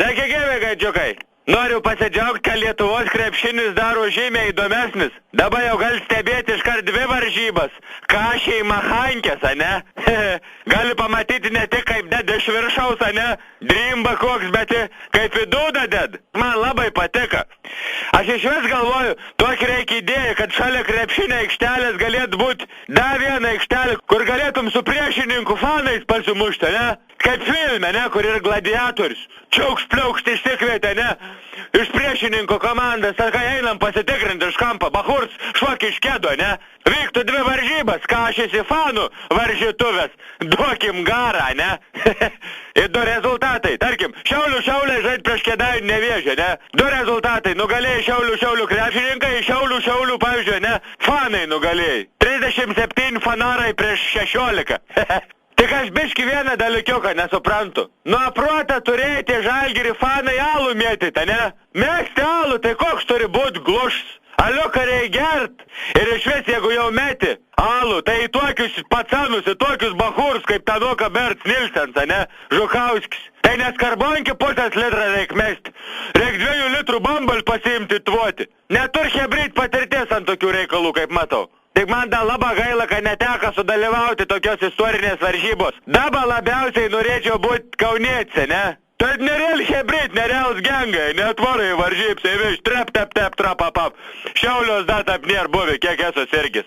Sveiki, gyvi, gaidžiukai. Noriu pasidžiaugti, kad Lietuvos krepšinis daro žymiai įdomesnis. Dabar jau gali stebėti iškart 2 varžybas. Kašiai Mahankės, ane? Gali pamatyti ne tik kaip ded iš viršaus, ane? Drimba koks, bet kaip į dūdą ded. Man labai patiko. Aš iš vis galvoju, tokį reikia idėją, kad šalia krepšinio aikštelės galėtų būti dar viena aikštelė, kur galėtum su priešininkų fanais pasimušti, ne? Kaip filme, ne, kur yra gladiatorius. Čiauks pliaukšt išsikvietė, ne? Iš priešininko komandas, ar kai einam pasitikrinti iš kampo, bahurs šuokį iš kėdo, ne? Vyktų 2 varžybas, kašys į fanų varžytuvės. Duokim garą, ne? Ir 2 rezultatai. Tarkim, Šiaulių žaid prieš Kėdainių Nevėžį, ne? 2 rezultatai. Nugalėjai Šiaulių krepšininkai, Šiaulių, pavyzdžiui, ne? Fanai nugalėjai. 37 fanarai prieš 16. Tik aš biški vieną dalykiuką nesuprantu. Nuo protą turėti Žalgirį fanai alų mėtyti, ne? Mėgsti alų, tai koks turi būti glušs? Aliuką reikia gert. Ir iš vis, jeigu jau meti alų, tai į tokius pacanus, į tokius bahurs, kaip Tanuka Berts Nilsens, ne? Žukauskis. Tai neskarbonkį 0,5 litrą reik mesti. Reik 2 litrų bambalį pasiimti tvoti. Netur hebryt patirties ant tokių reikalų, kaip matau. Tik man da labai gaila, kad neteko sudalyvauti tokios istorinės varžybos. Dabar labiausiai norėčiau būti kauniečiai, ne? Tai nereal hebryt, nereal gengai, netvorai varžybsiai, viš, trep, trapapap. Šiaulios dar taip nėra buvę, kiek esu sirgis.